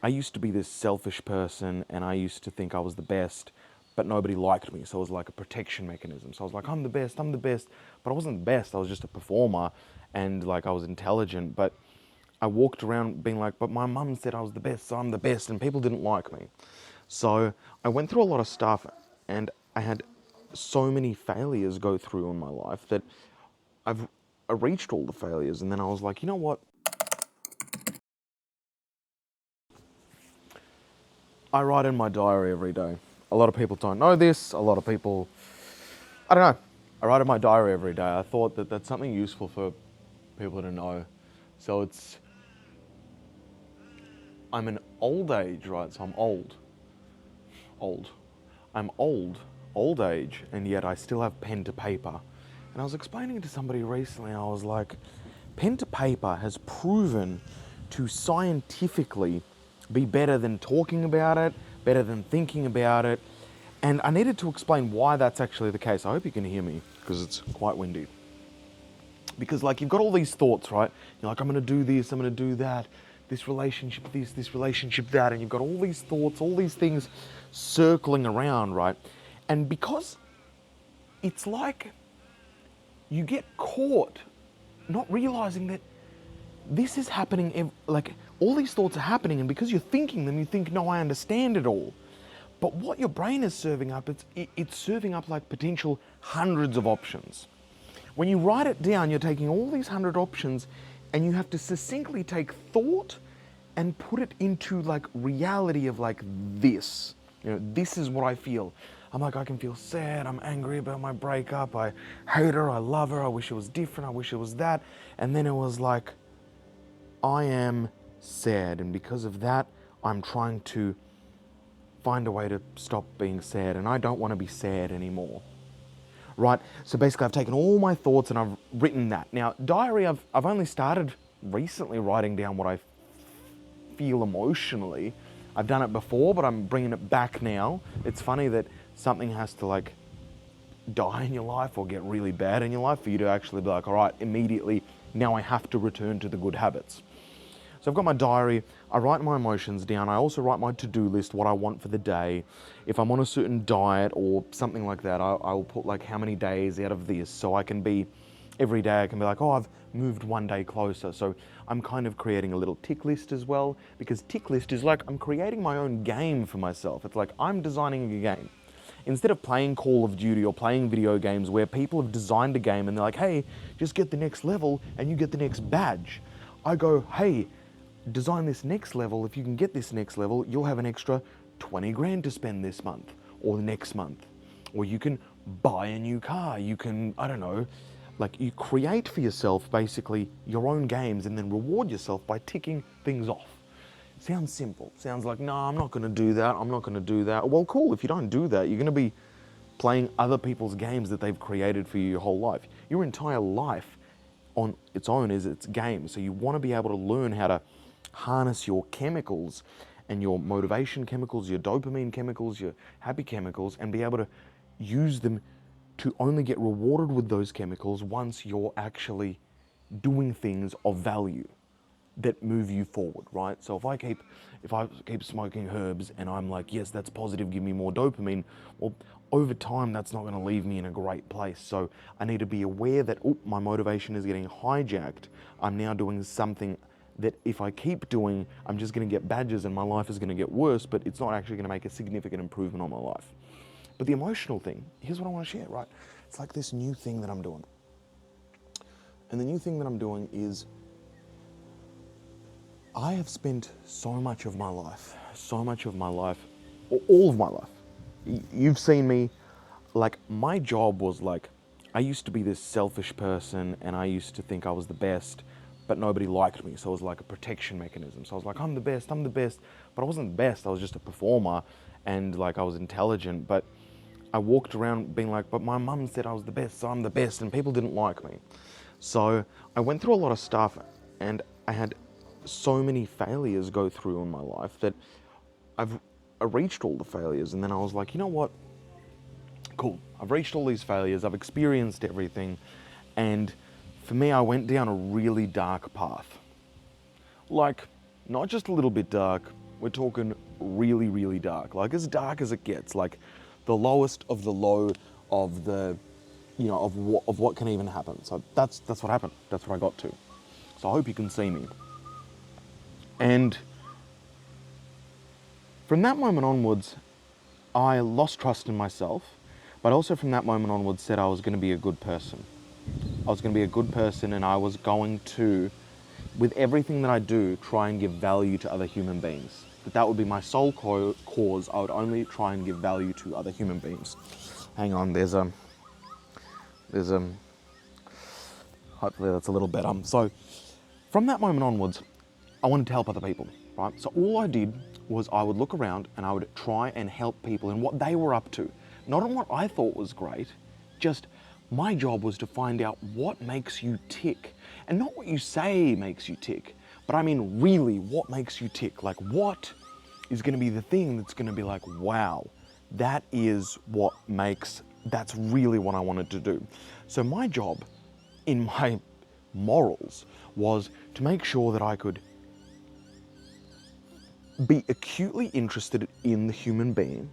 I used to be this selfish person and I used to think I was the best, but nobody liked me. So it was like a protection mechanism. So I was like, I'm the best, but I wasn't the best. I was just a performer and like I was intelligent, but I walked around being like, but my mum said I was the best, so I'm the best, and people didn't like me. So I went through a lot of stuff and I had so many failures go through in my life that I've I reached all the failures and then I was like, you know what? I write in my diary every day. A lot of people don't know this. A lot of people, I don't know. I write in my diary every day. I thought that that's something useful for people to know. So I'm an old age, right? So I'm old. I'm old age, and yet I still have pen to paper. And I was explaining to somebody recently, and I was like, pen to paper has proven to scientifically be better than talking about it, better than thinking about it. And I needed to explain why that's actually the case. I hope you can hear me, because it's quite windy. Because like you've got all these thoughts, right? You're like, I'm gonna do this, I'm gonna do that, this relationship this relationship that, and you've got all these thoughts, all these things circling around, right? And because it's like you get caught not realizing that this is happening, like all these thoughts are happening, and because you're thinking them, you think, no, I understand it all. But what your brain is serving up, it's serving up like potential hundreds of options. When you write it down, you're taking all these 100 options and you have to succinctly take thought and put it into like reality of like this. You know, this is what I feel. I'm like, I can feel sad, I'm angry about my breakup, I hate her, I love her, I wish it was different, I wish it was that. And then it was like, I am sad, and because of that, I'm trying to find a way to stop being sad, and I don't want to be sad anymore. Right? So basically, I've taken all my thoughts and I've written that. Now, diary, I've only started recently writing down what I feel emotionally. I've done it before, but I'm bringing it back now. It's funny that something has to like die in your life or get really bad in your life for you to actually be like, all right, immediately, now I have to return to the good habits. So I've got my diary, I write my emotions down, I also write my to-do list, what I want for the day. If I'm on a certain diet or something like that, I'll put like how many days out of this, so I can be, every day I can be like, oh, I've moved one day closer. So I'm kind of creating a little tick list as well, because tick list is like, I'm creating my own game for myself. It's like, I'm designing a game. Instead of playing Call of Duty or playing video games where people have designed a game and they're like, hey, just get the next level and you get the next badge. I go, hey, design this next level. If you can get this next level, you'll have an extra 20 grand to spend this month or the next month. Or you can buy a new car. You can, I don't know, like you create for yourself basically your own games and then reward yourself by ticking things off. Sounds simple. Sounds like, no, I'm not going to do that. I'm not going to do that. Well, cool. If you don't do that, you're going to be playing other people's games that they've created for you your whole life. Your entire life on its own is its game. So you want to be able to learn how to harness your chemicals and your motivation chemicals, your dopamine chemicals, your happy chemicals, and be able to use them to only get rewarded with those chemicals once you're actually doing things of value that move you forward, right? So if I keep smoking herbs and I'm like, yes, that's positive, give me more dopamine, well, over time, that's not going to leave me in a great place. So I need to be aware that, oh, my motivation is getting hijacked. I'm now doing something that if I keep doing, I'm just going to get badges and my life is going to get worse, but it's not actually going to make a significant improvement on my life. But the emotional thing, here's what I want to share, right? It's like this new thing that I'm doing. And the new thing that I'm doing is I have spent so much of my life, all of my life. You've seen me, like my job was like, I used to be this selfish person and I used to think I was the best, but nobody liked me. So it was like a protection mechanism. So I was like, I'm the best, but I wasn't the best. I was just a performer and like I was intelligent, but I walked around being like, but my mum said I was the best, so I'm the best, and people didn't like me. So I went through a lot of stuff and I had so many failures go through in my life that I reached all the failures, and then I was like, you know what? Cool. I've reached all these failures. I've experienced everything. And for me, I went down a really dark path. Like, not just a little bit dark, We're talking really, really dark. Like as dark as it gets, like the lowest of the low of the, of what can even happen. So that's what happened. That's what I got to. So I hope you can see me. And from that moment onwards, I lost trust in myself, but also from that moment onwards said I was going to be a good person. I was going to be a good person, and I was going to, with everything that I do, try and give value to other human beings. That would be my sole cause. I would only try and give value to other human beings. Hang on, there's hopefully that's a little better. So from that moment onwards, I wanted to help other people, right? So all I did was I would look around and I would try and help people in what they were up to. Not in what I thought was great, just my job was to find out what makes you tick. And not what you say makes you tick, but I mean really what makes you tick. Like what is going to be the thing that's going to be like, wow, that's really what I wanted to do. So my job in my morals was to make sure that I could be acutely interested in the human being,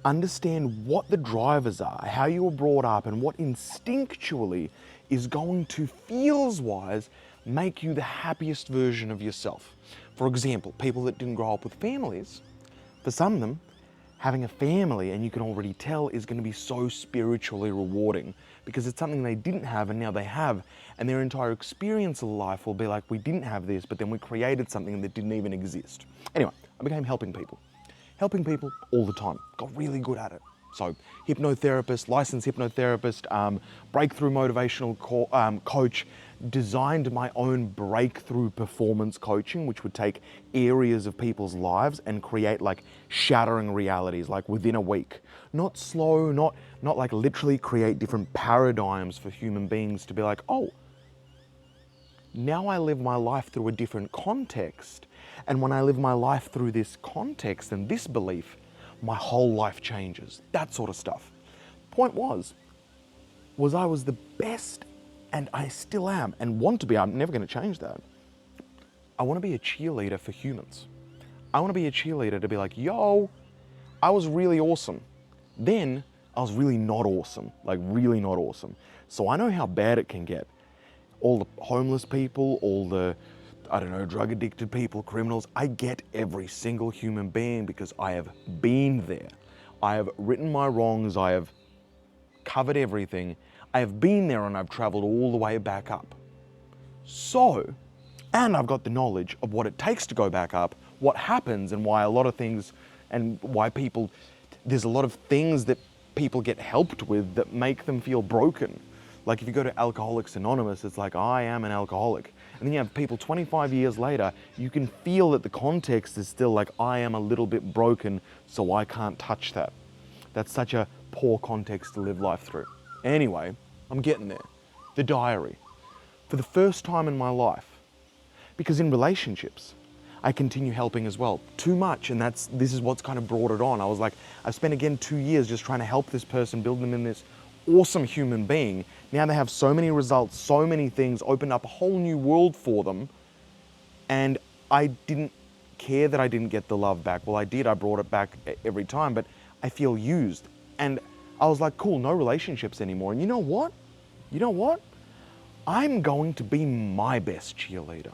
understand what the drivers are, how you were brought up, and what instinctually is going to, feels-wise, make you the happiest version of yourself. For example, people that didn't grow up with families, for some of them, having a family, and you can already tell, is going to be so spiritually rewarding because it's something they didn't have and now they have, and their entire experience of life will be like, we didn't have this, but then we created something that didn't even exist. Anyway, I became helping people all the time. Got really good at it. So hypnotherapist, licensed hypnotherapist, breakthrough motivational coach, designed my own breakthrough performance coaching, which would take areas of people's lives and create like shattering realities, like within a week. Not slow, not like literally create different paradigms for human beings to be like, oh, now I live my life through a different context. And when I live my life through this context and this belief, my whole life changes. That sort of stuff. Point was I was the best, and I still am, and want to be. I'm never going to change that. I want to be a cheerleader for humans. I want to be a cheerleader to be like, yo, I was really awesome. Then I was really not awesome, like really not awesome. So I know how bad it can get. All the homeless people, all the, drug addicted people, criminals, I get every single human being because I have been there. I have written my wrongs, I have covered everything. I have been there and I've traveled all the way back up. So, and I've got the knowledge of what it takes to go back up, what happens and why a lot of things, and why people, there's a lot of things that people get helped with that make them feel broken. Like if you go to Alcoholics Anonymous, it's like, I am an alcoholic. And then you have people 25 years later, you can feel that the context is still like, I am a little bit broken, so I can't touch that. That's such a poor context to live life through. Anyway, I'm getting there. The diary. For the first time in my life, because in relationships, I continue helping as well. Too much, and this is what's kind of brought it on. I was like, I've spent again 2 years just trying to help this person, build them in this awesome human being. Now they have so many results, so many things, opened up a whole new world for them. And I didn't care that I didn't get the love back. Well, I did, I brought it back every time, but I feel used. And I was like, cool, no relationships anymore. And you know what? I'm going to be my best cheerleader.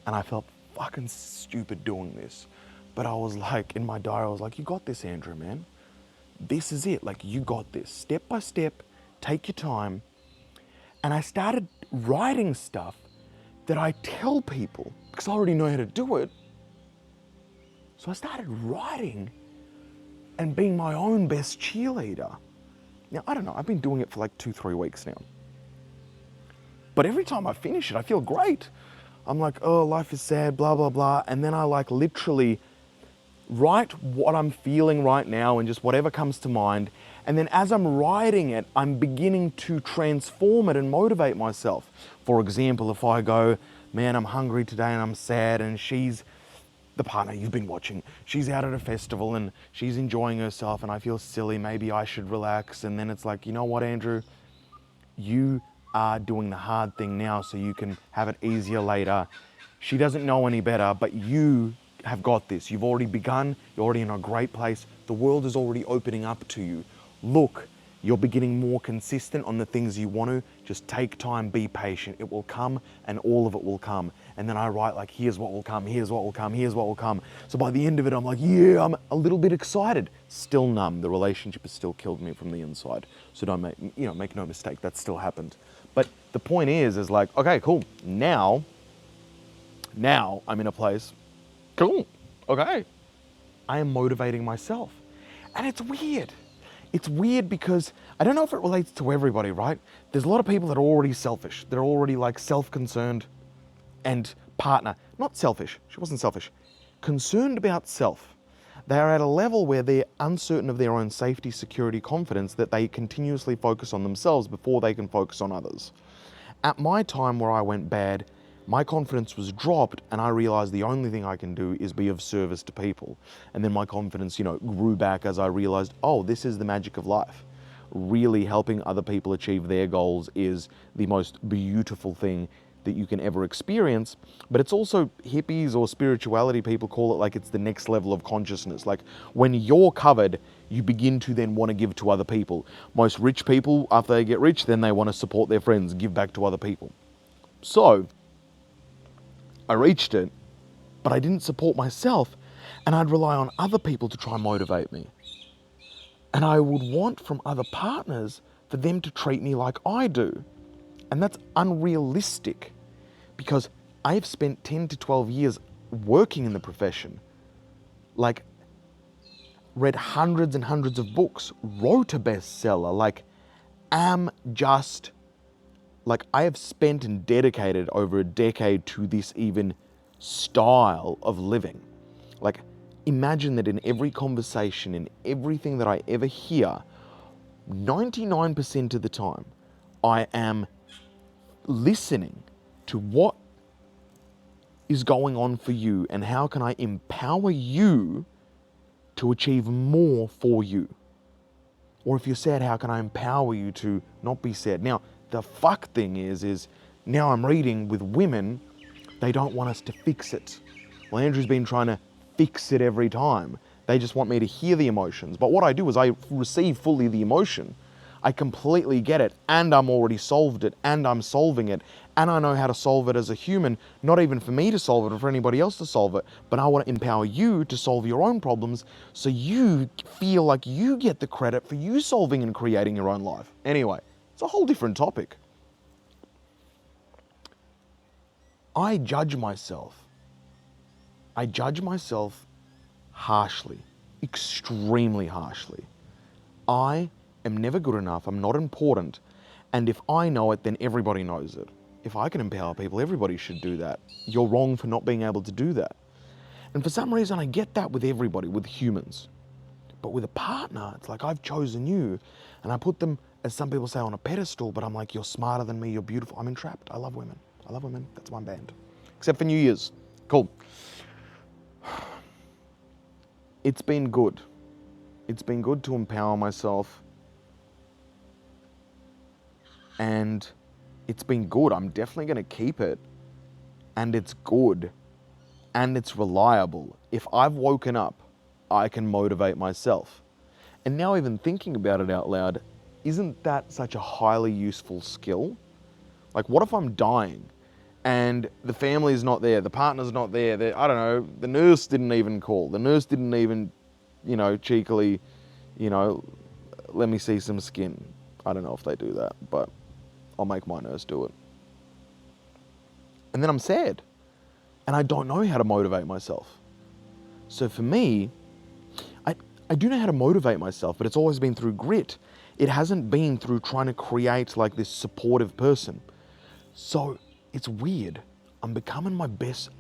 And I felt fucking stupid doing this. But I was like, in my diary, I was like, you got this, Andrew, man. This is it, like you got this. Step by step, take your time. And I started writing stuff that I tell people, because I already know how to do it. So I started writing and being my own best cheerleader. Now, I don't know, I've been doing it for like 2-3 weeks now. But every time I finish it, I feel great. I'm like, oh, life is sad, blah, blah, blah. And then I like literally write what I'm feeling right now and just whatever comes to mind. And then as I'm writing it, I'm beginning to transform it and motivate myself. For example, if I go, man, I'm hungry today and I'm sad, and she's the partner you've been watching, she's out at a festival and she's enjoying herself and I feel silly, maybe I should relax. And then it's like, you know what, Andrew, you are doing the hard thing now so you can have it easier later. She doesn't know any better, but you have got this. You've already begun. You're already in a great place. The world is already opening up to you. Look, you're beginning more consistent on the things you want to. Just take time, be patient. It will come, and all of it will come. And then I write like, here's what will come, here's what will come, here's what will come. So by the end of it, I'm like, yeah, I'm a little bit excited. Still numb. The relationship has still killed me from the inside. So don't make no mistake, that still happened. But the point is like, okay, cool. Now I'm in a place, cool, okay. I am motivating myself. And it's weird. It's weird because I don't know if it relates to everybody, right? There's a lot of people that are already selfish. They're already like self-concerned and partner. Not selfish. She wasn't selfish. Concerned about self. They are at a level where they're uncertain of their own safety, security, confidence that they continuously focus on themselves before they can focus on others. At my time where I went bad, my confidence was dropped and I realized the only thing I can do is be of service to people. And then my confidence, grew back as I realized, oh, this is the magic of life. Really helping other people achieve their goals is the most beautiful thing that you can ever experience. But it's also, hippies or spirituality people call it like it's the next level of consciousness. Like when you're covered, you begin to then want to give to other people. Most rich people, after they get rich, then they want to support their friends, give back to other people. So I reached it, but I didn't support myself, and I'd rely on other people to try and motivate me. And I would want from other partners for them to treat me like I do. And that's unrealistic because I've spent 10 to 12 years working in the profession, like read hundreds and hundreds of books, wrote a bestseller, I have spent and dedicated over a decade to this even style of living. Like, imagine that in every conversation, in everything that I ever hear, 99% of the time, I am listening to what is going on for you and how can I empower you to achieve more for you. Or if you're sad, how can I empower you to not be sad? Now, the fuck thing is now I'm reading with women, they don't want us to fix it. Well, Andrew's been trying to fix it every time. They just want me to hear the emotions. But what I do is I receive fully the emotion. I completely get it, and I'm already solved it, and I'm solving it, and I know how to solve it as a human, not even for me to solve it or for anybody else to solve it, but I want to empower you to solve your own problems so you feel like you get the credit for you solving and creating your own life. Anyway, it's a whole different topic. I judge myself harshly, extremely harshly. I am never good enough, I'm not important, and if I know it, then everybody knows it. If I can empower people, everybody should do that. You're wrong for not being able to do that. And for some reason, I get that with everybody, with humans. But with a partner, it's like I've chosen you, and I put them, as some people say, on a pedestal, but I'm like, you're smarter than me, you're beautiful. I'm entrapped. I love women. That's my band. Except for New Year's. Cool. It's been good. It's been good to empower myself. And it's been good. I'm definitely going to keep it. And it's good. And it's reliable. If I've woken up, I can motivate myself. And now even thinking about it out loud, isn't that such a highly useful skill? Like, what if I'm dying and the family's not there, the partner's not there, I don't know, the nurse didn't even call, the nurse didn't even, cheekily, let me see some skin. I don't know if they do that, but I'll make my nurse do it. And then I'm sad and I don't know how to motivate myself. So for me, I do know how to motivate myself, but it's always been through grit. It hasn't been through trying to create like this supportive person. So it's weird. I'm becoming my best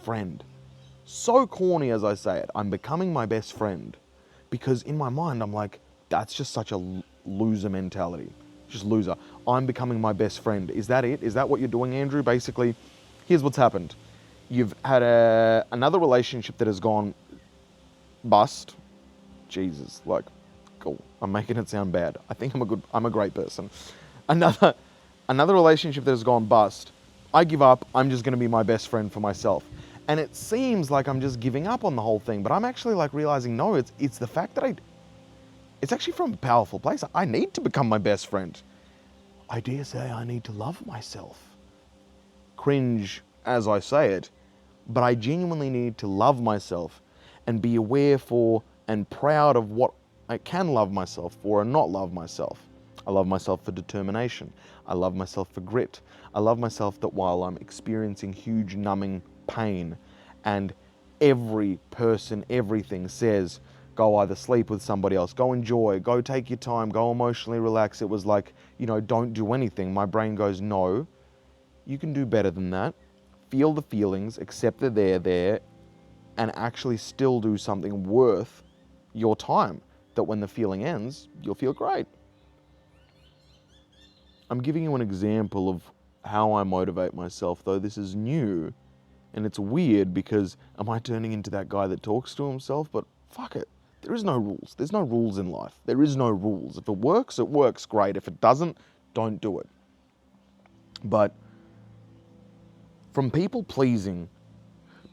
friend. So corny as I say it, I'm becoming my best friend. Because in my mind, I'm like, that's just such a loser mentality. Just loser. I'm becoming my best friend. Is that it? Is that what you're doing, Andrew? Basically, here's what's happened. You've had another relationship that has gone bust. Jesus, cool. I'm making it sound bad. I think I'm a great person. Another relationship that has gone bust. I give up. I'm just going to be my best friend for myself. And it seems like I'm just giving up on the whole thing, but I'm actually like realizing, no, it's the fact that it's actually from a powerful place. I need to become my best friend. I dare say I need to love myself. Cringe as I say it, but I genuinely need to love myself and be aware for and proud of what I can love myself for and not love myself. I love myself for determination. I love myself for grit. I love myself that while I'm experiencing huge numbing pain and every person, everything says, go either sleep with somebody else, go enjoy, go take your time, go emotionally relax. It was like, don't do anything. My brain goes, no, you can do better than that. Feel the feelings, accept that they're there, and actually still do something worth your time. That when the feeling ends, you'll feel great. I'm giving you an example of how I motivate myself, though this is new, and it's weird because am I turning into that guy that talks to himself? But fuck it. There is no rules. There's no rules in life. There is no rules. If it works great. If it doesn't, don't do it. But from people pleasing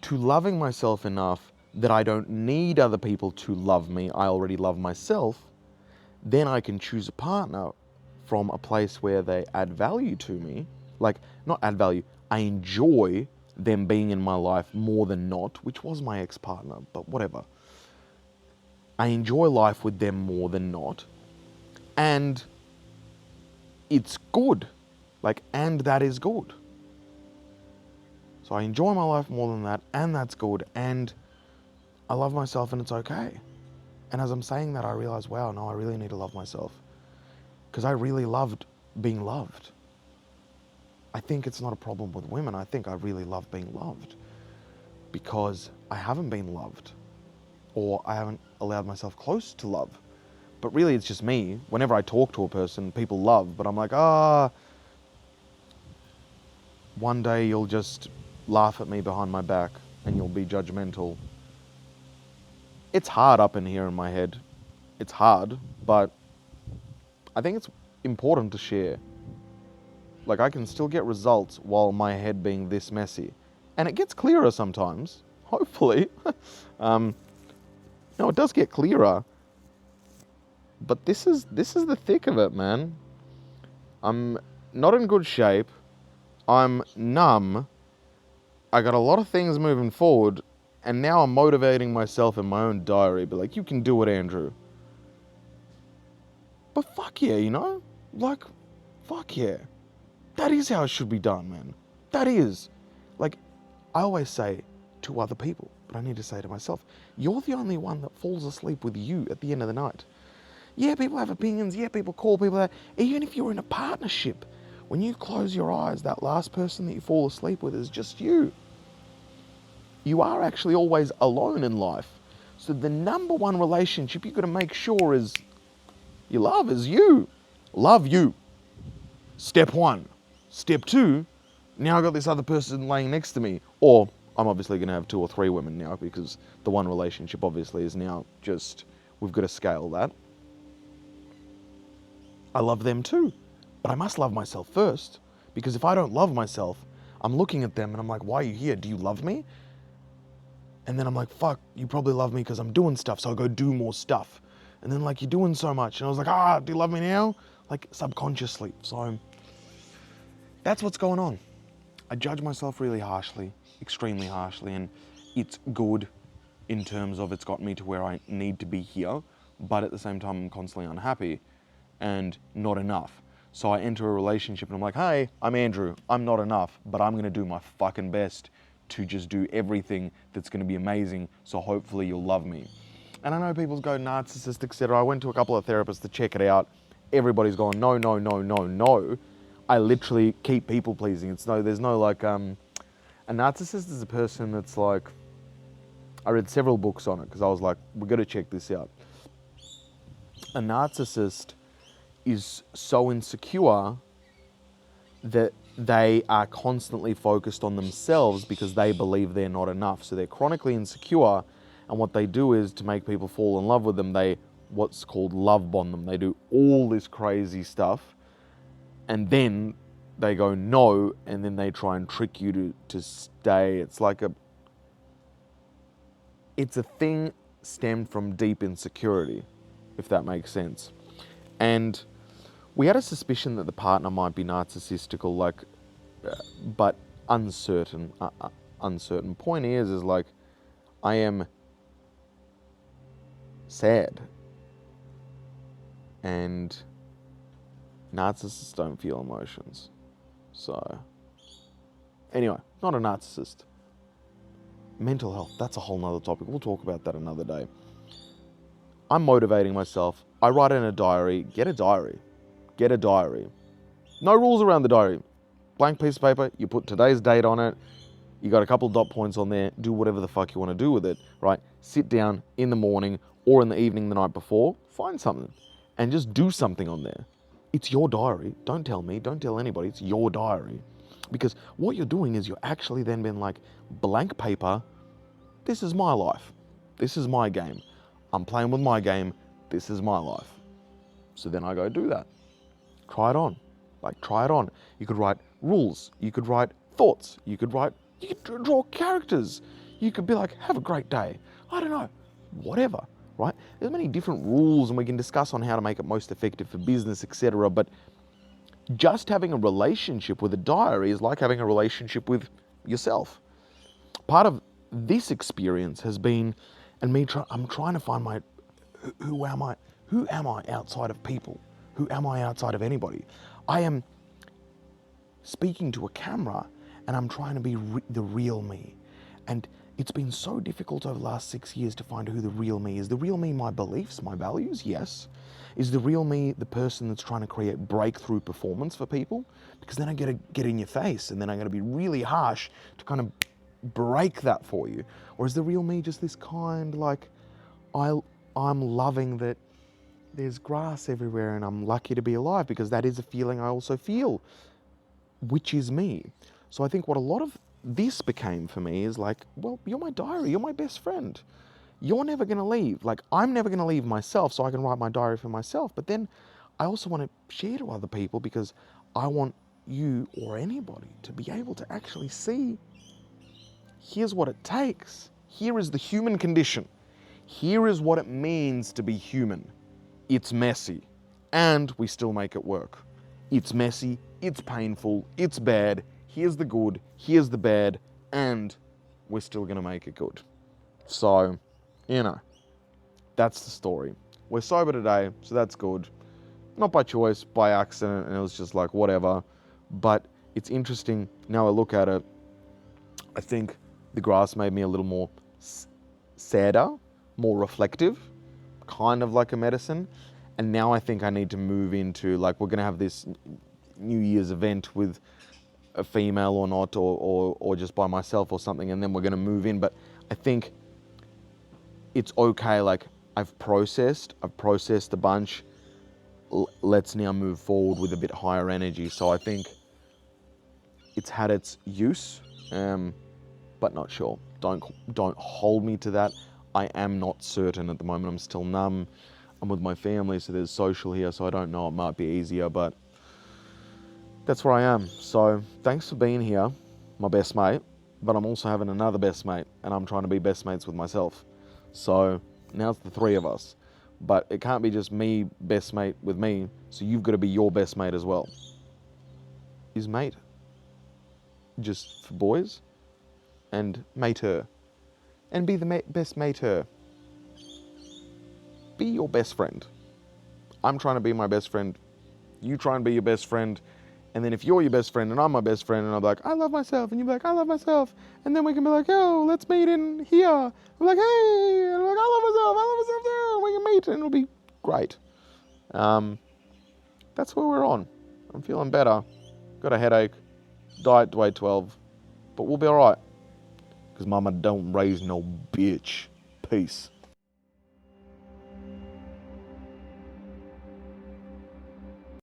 to loving myself enough that I don't need other people to love me, I already love myself, then I can choose a partner from a place where they add value to me. Like, not add value, I enjoy them being in my life more than not, which was my ex-partner, but whatever. I enjoy life with them more than not, and it's good. And that is good. So I enjoy my life more than that, and that's good, and I love myself, and it's okay. And as I'm saying that, I realize, wow, no, I really need to love myself. Because I really loved being loved. I think it's not a problem with women. I think I really love being loved. Because I haven't been loved. Or I haven't allowed myself close to love. But really, it's just me. Whenever I talk to a person, people love, but I'm like, one day you'll just laugh at me behind my back and you'll be judgmental. It's hard up in here in my head. It's hard, but I think it's important to share. I can still get results while my head being this messy. And it gets clearer sometimes, hopefully. It does get clearer. But this is the thick of it, man. I'm not in good shape. I'm numb. I got a lot of things moving forward, and now I'm motivating myself in my own diary. But you can do it, Andrew. But fuck yeah, fuck yeah. That is how it should be done, man. That is. I always say to other people, but I need to say to myself, you're the only one that falls asleep with you at the end of the night. Yeah, people have opinions. Yeah, people call people that. Even if you're in a partnership, when you close your eyes, that last person that you fall asleep with is just you. You are actually always alone in life. So the number one relationship you've got to make sure is you love is you. Love you. Step one. Step two, now I've got this other person laying next to me. Or I'm obviously going to have 2 or 3 women now because the one relationship obviously is now just, we've got to scale that. I love them too, but I must love myself first, because if I don't love myself, I'm looking at them and I'm like, why are you here? Do you love me? And then I'm like, fuck, you probably love me because I'm doing stuff, so I'll go do more stuff. And then you're doing so much. And I was like, do you love me now? Subconsciously. So that's what's going on. I judge myself really harshly, extremely harshly, and it's good in terms of it's got me to where I need to be here, but at the same time I'm constantly unhappy and not enough. So I enter a relationship and I'm like, hey, I'm Andrew, I'm not enough, but I'm gonna do my fucking best to just do everything that's gonna be amazing, so hopefully you'll love me. And I know people go narcissist, etc. I went to a couple of therapists to check it out. Everybody's going, no, no, no, no, no. I literally keep people pleasing. There's no a narcissist is a person that's I read several books on it because I was like, we've got to check this out. A narcissist is so insecure that they are constantly focused on themselves because they believe they're not enough. So they're chronically insecure, and what they do is to make people fall in love with them, they what's called love bomb them. They do all this crazy stuff, and then they go no, and then they try and trick you to stay. It's like it's a thing stemmed from deep insecurity, if that makes sense. And we had a suspicion that the partner might be narcissistical, like, but uncertain. Uncertain. Point is like, I am sad, and narcissists don't feel emotions. So, anyway, not a narcissist. Mental health, that's a whole nother topic. We'll talk about that another day. I'm motivating myself. I write in a diary. Get a diary. Get a diary. No rules around the diary. Blank piece of paper, you put today's date on it. You got a couple of dot points on there. Do whatever the fuck you want to do with it, right? Sit down in the morning or in the evening the night before. Find something and just do something on there. It's your diary. Don't tell me. Don't tell anybody. It's your diary. Because what you're doing is you're actually then being like, blank paper, this is my life. This is my game. I'm playing with my game. This is my life. So then I go do that. Try it on. Like, try it on. You could write rules. You could write thoughts. You could draw characters. You could be like, have a great day. I don't know. Whatever, right? There's many different rules and we can discuss on how to make it most effective for business, etc. But just having a relationship with a diary is like having a relationship with yourself. Part of this experience has been, and I'm trying to find who am I? Who am I outside of people? Who am I outside of anybody? I am speaking to a camera and I'm trying to be the real me. And it's been so difficult over the last 6 years to find who the real me is. The real me, my beliefs, my values, yes. Is the real me the person that's trying to create breakthrough performance for people? Because then I get in your face and then I'm going to be really harsh to kind of break that for you. Or is the real me just this kind, like, I'm loving that there's grass everywhere and I'm lucky to be alive, because that is a feeling I also feel, which is me. So I think what a lot of this became for me is like, well, you're my diary, you're my best friend. You're never going to leave. Like, I'm never going to leave myself, so I can write my diary for myself. But then I also want to share to other people because I want you or anybody to be able to actually see, here's what it takes. Here is the human condition. Here is what it means to be human. It's messy, and we still make it work. It's messy, it's painful, it's bad. Here's the good, here's the bad, and we're still going to make it good. So, you know, that's the story. We're sober today, so that's good. Not by choice, by accident, and it was just like, whatever. But it's interesting, now I look at it, I think the grass made me a little more sadder, more reflective, kind of like a medicine. And now I think I need to move into, like, we're going to have this New Year's event with a female or not, or just by myself or something, and then we're going to move in. But I think it's okay, like, I've processed a bunch. Let's now move forward with a bit higher energy. So I think it's had its use, but not sure. Don't hold me to that. I am not certain at the moment. I'm still numb. I'm with my family, so there's social here, so I don't know. It might be easier, but that's where I am. So thanks for being here, my best mate. But I'm also having another best mate, and I'm trying to be best mates with myself. So now it's the three of us. But it can't be just me, best mate with me, so you've got to be your best mate as well. Is mate just for boys? And mater. And be the best mater. Be your best friend. I'm trying to be my best friend. You try and be your best friend. And then if you're your best friend and I'm my best friend and I'm like, I love myself, and you're like, I love myself. And then we can be like, yo, let's meet in here. We're like, hey, and I'm like, I love myself too. We can meet and it'll be great. That's where we're on. I'm feeling better. Got a headache. Diet to weigh 12. But we'll be all right. Because mama don't raise no bitch. Peace.